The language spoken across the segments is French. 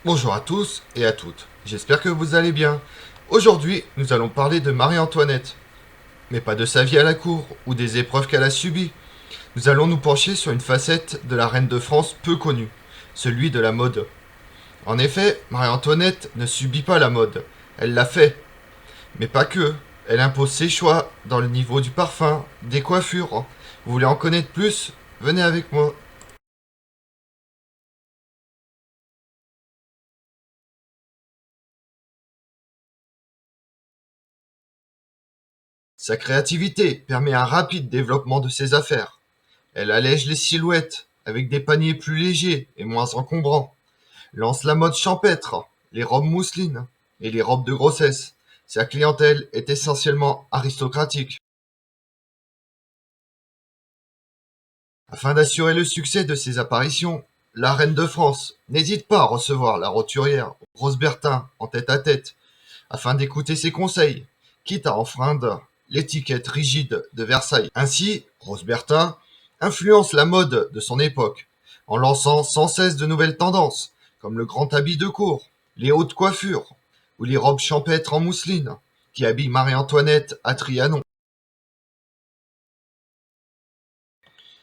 Bonjour à tous et à toutes, j'espère que vous allez bien. Aujourd'hui, nous allons parler de Marie-Antoinette, mais pas de sa vie à la cour ou des épreuves qu'elle a subies. Nous allons nous pencher sur une facette de la reine de France peu connue, celui de la mode. En effet, Marie-Antoinette ne subit pas la mode, elle l'a fait, mais pas que. Elle impose ses choix dans le niveau du parfum, des coiffures. Vous voulez en connaître plus? Venez avec moi. Sa créativité permet un rapide développement de ses affaires. Elle allège les silhouettes avec des paniers plus légers et moins encombrants, lance la mode champêtre, les robes mousselines et les robes de grossesse. Sa clientèle est essentiellement aristocratique. Afin d'assurer le succès de ses apparitions, la reine de France n'hésite pas à recevoir la roturière Rose Bertin en tête-à-tête afin d'écouter ses conseils, quitte à enfreindre l'étiquette rigide de Versailles. Ainsi, Rose Bertin influence la mode de son époque, en lançant sans cesse de nouvelles tendances, comme le grand habit de cour, les hautes coiffures, ou les robes champêtres en mousseline, qui habillent Marie-Antoinette à Trianon.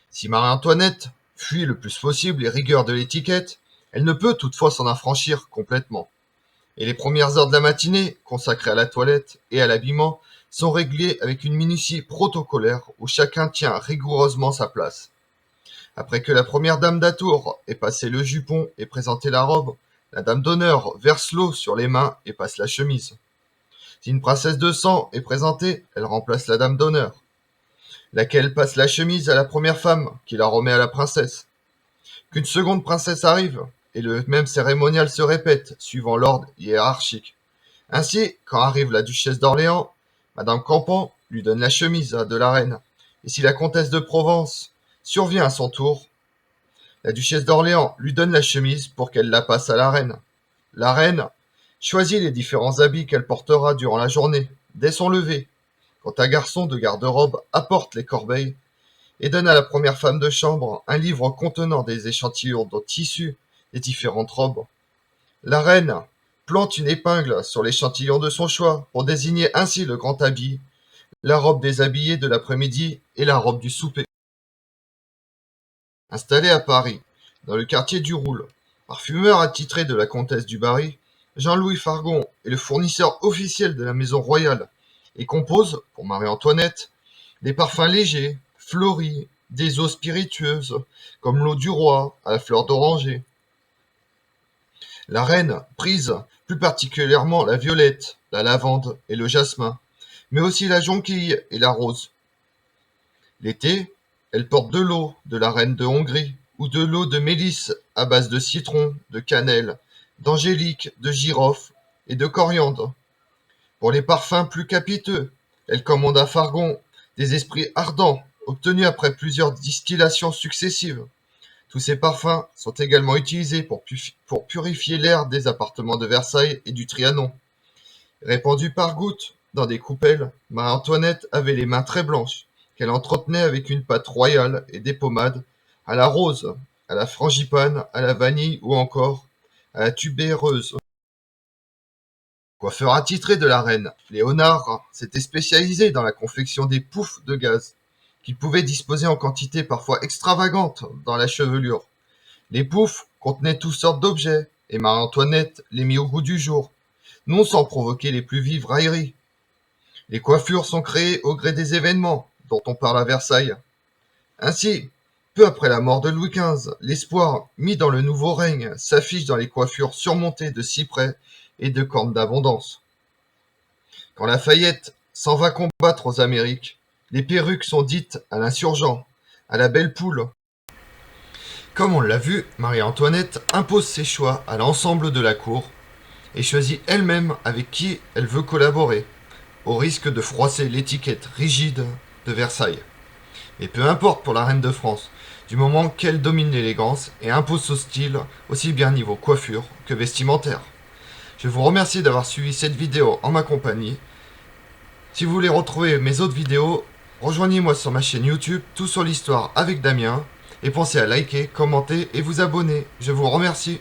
Si Marie-Antoinette fuit le plus possible les rigueurs de l'étiquette, elle ne peut toutefois s'en affranchir complètement. Et les premières heures de la matinée, consacrées à la toilette et à l'habillement, sont réglées avec une minutie protocolaire où chacun tient rigoureusement sa place. Après que la première dame d'Atour ait passé le jupon et présenté la robe, la dame d'honneur verse l'eau sur les mains et passe la chemise. Si une princesse de sang est présentée, elle remplace la dame d'honneur, laquelle passe la chemise à la première femme qui la remet à la princesse. Qu'une seconde princesse arrive, et le même cérémonial se répète, suivant l'ordre hiérarchique. Ainsi, quand arrive la duchesse d'Orléans, madame Campan lui donne la chemise de la reine. Et si la comtesse de Provence survient à son tour, la duchesse d'Orléans lui donne la chemise pour qu'elle la passe à la reine. La reine choisit les différents habits qu'elle portera durant la journée, dès son lever, quand un garçon de garde-robe apporte les corbeilles et donne à la première femme de chambre un livre contenant des échantillons de tissus des différentes robes. La reine plante une épingle sur l'échantillon de son choix pour désigner ainsi le grand habit, la robe déshabillée de l'après-midi et la robe du souper. Installé à Paris, dans le quartier du Roule, parfumeur attitré de la comtesse du Barry, Jean-Louis Fargon est le fournisseur officiel de la maison royale et compose, pour Marie-Antoinette, des parfums légers, fleuris, des eaux spiritueuses, comme l'eau du roi à la fleur d'oranger. La reine prise plus particulièrement la violette, la lavande et le jasmin, mais aussi la jonquille et la rose. L'été, elle porte de l'eau de la reine de Hongrie ou de l'eau de mélisse à base de citron, de cannelle, d'angélique, de girofle et de coriandre. Pour les parfums plus capiteux, elle commande à Fargon des esprits ardents obtenus après plusieurs distillations successives. Tous ces parfums sont également utilisés pour purifier l'air des appartements de Versailles et du Trianon. Répandus par gouttes dans des coupelles, Marie-Antoinette avait les mains très blanches, qu'elle entretenait avec une pâte royale et des pommades, à la rose, à la frangipane, à la vanille ou encore à la tubéreuse. Coiffeur attitré de la reine, Léonard s'était spécialisé dans la confection des poufs de gaze, qu'il pouvait disposer en quantité parfois extravagante dans la chevelure. Les poufs contenaient toutes sortes d'objets, et Marie-Antoinette les mit au goût du jour, non sans provoquer les plus vives railleries. Les coiffures sont créées au gré des événements, dont on parle à Versailles. Ainsi, peu après la mort de Louis XV, l'espoir mis dans le nouveau règne s'affiche dans les coiffures surmontées de cyprès et de cornes d'abondance. Quand Lafayette s'en va combattre aux Amériques, les perruques sont dites à l'insurgent, à la belle poule. Comme on l'a vu, Marie-Antoinette impose ses choix à l'ensemble de la cour et choisit elle-même avec qui elle veut collaborer, au risque de froisser l'étiquette rigide de Versailles. Et peu importe pour la reine de France, du moment qu'elle domine l'élégance et impose son style aussi bien niveau coiffure que vestimentaire. Je vous remercie d'avoir suivi cette vidéo en ma compagnie. Si vous voulez retrouver mes autres vidéos, rejoignez-moi sur ma chaîne YouTube Tout sur l'histoire avec Damien et pensez à liker, commenter et vous abonner. Je vous remercie.